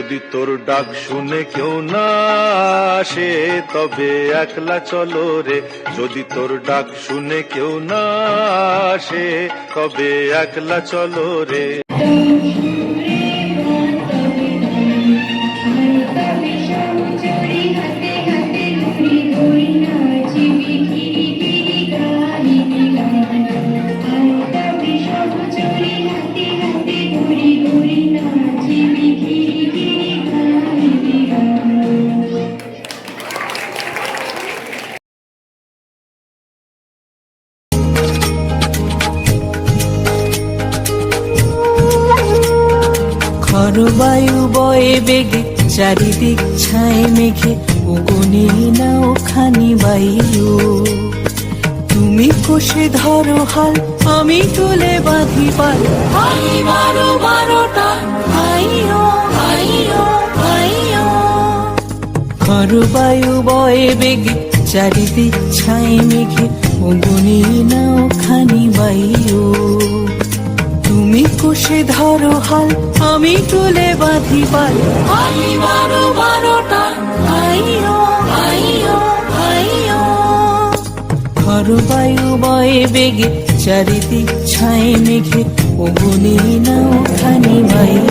যদি তোর ডাক শুনে কেউ না আসে তবে একলা চলো রে। যদি তোর ডাক শুনে কেউ না আসে তবে একলা চলো রে। বায়ু বয়ে বেগে চারিদিক ছায় মেঘে ওগনে নাও খানি বায়ু। তুমি কষে ধরো হাল আমি তুলে বাঁধি পাল। বারো বারোটা আইও আইও আইও। বায়ু বয়ে বেগে চারিদিক ছায় মেঘে ওগনে নাও খানি বায়ু। তুমি কষে ধরো হাল আমি তুলে বাঁধি পাল। বারো বারোটা আইও আইও আইও। বায়ু বয়ে বেগে চারিদিক ছায় মেঘে ওগনে নাও খানি বায়ু।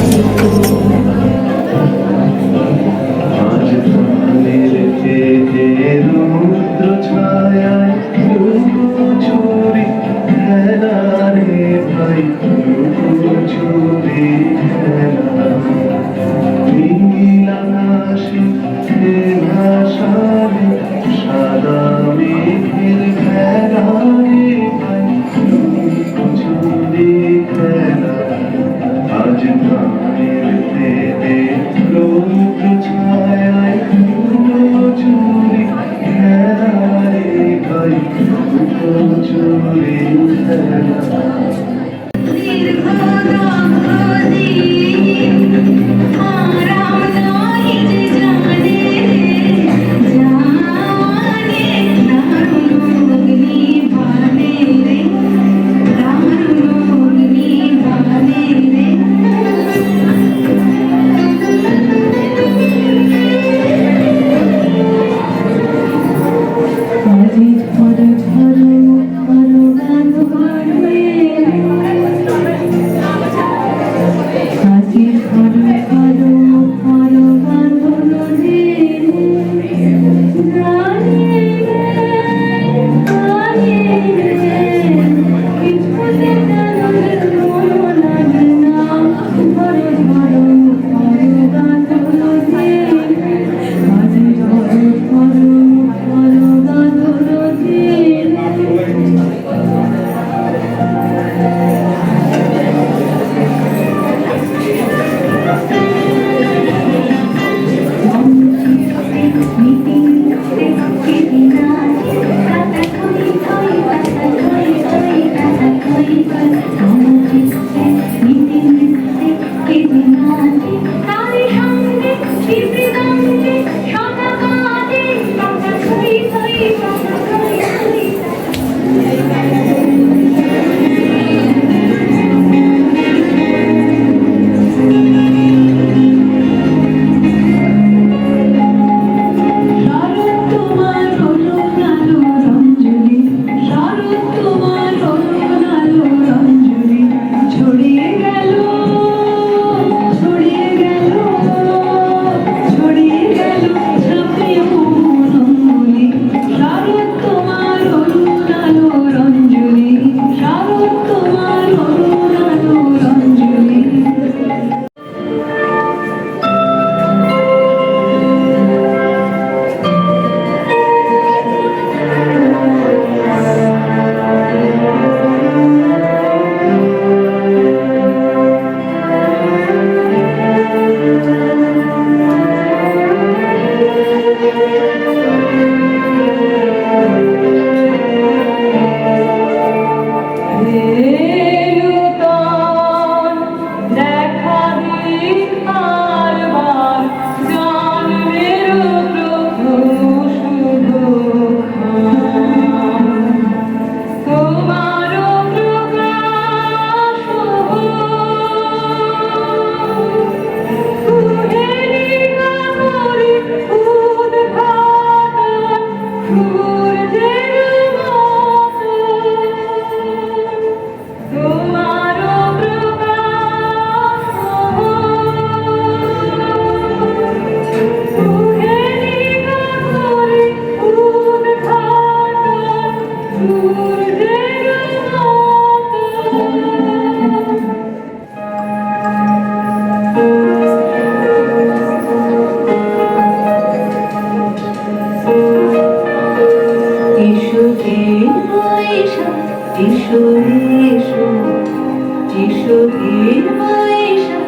এসো হে মায়েশা,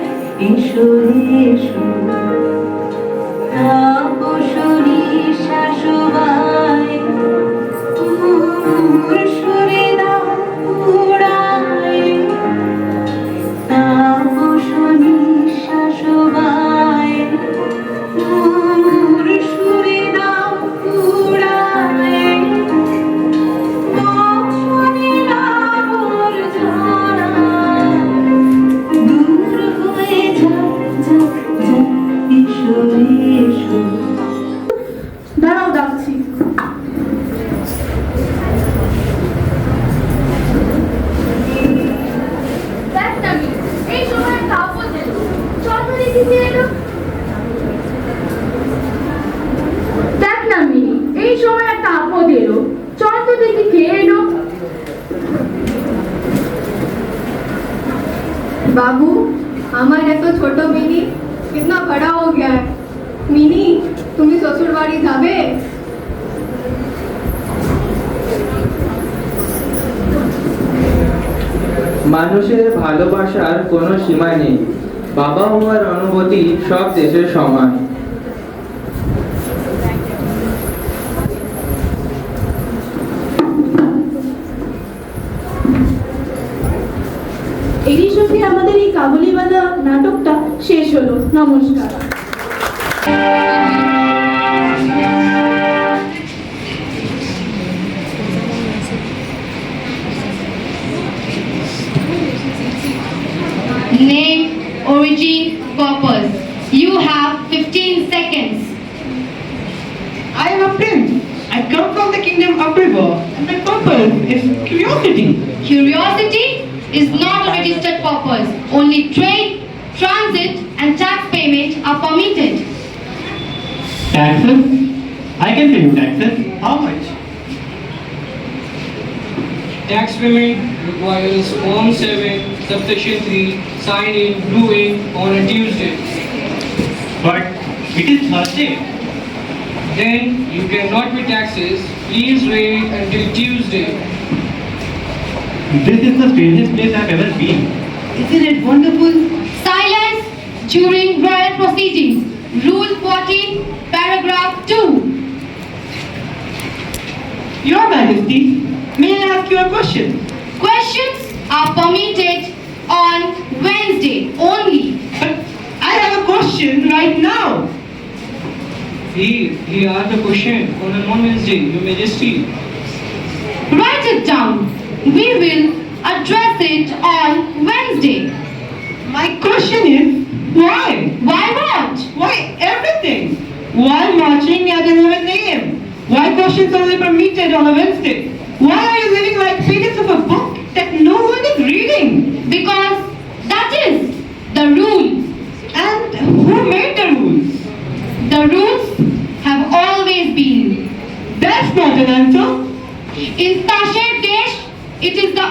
এসো এসো তাপসী শাশুবায় মোর সুরে দাও উড়ায় তাপসী শাশুবায় মোর সুরে দাও উড়ায় বৎসরের আবর্জনা দূর হয়ে যাক যাক যাক এসো এসো। দাঁড়াও, ডাকছি। দেখ নামি, এই সময় একটা আপদ এলো। চল তো দেখি কে এলো। দেখ নামি, এই সময় একটা আপদ এলো। চল তো দেখি কে এলো। बाबू, हमारा तो छोटो मिनी कितना बड़ा हो गया है। मिनी, तुम्ही ससुर बाड़ी जाबे? মানুষের ভালোবাসার কোনো সীমা নেই। বাবা হওয়ার অনুভূতি সব দেশের সমান। এরই সঙ্গে আমাদের এই কাবুলিওয়ালা নাটকটা শেষ হলো। নমস্কার। Name, origin, purpose. You have 15 seconds. I am a prince. I come from the kingdom of river, and my purpose is curiosity. Curiosity is not a registered purpose. Only trade, transit, and tax payment are permitted. Taxes? I can pay you taxes. How much? Tax payment requires Form 7, Subsection 3, signed in blue ink on a Tuesday. But it is Thursday. Then you cannot pay taxes. Please wait until Tuesday. This is the strangest place I've ever been. Isn't it wonderful? Silence during royal proceedings. Rule 14, paragraph 2. Your Majesty, may I ask you a question? Questions are permitted on Wednesday only. But I have a question right now. He asked a question on a non-Wednesday, Your Majesty. Write it down. We will address it on Wednesday. My question is, why? Why what? Why everything? Why marching at 11 a.m.? Why questions only permitted on a Wednesday? Why are you living like pages of a book that no one is reading? Because that is the rule. And who made the rules? The rules have always been. That's not an answer. In Tasher Desh, it is the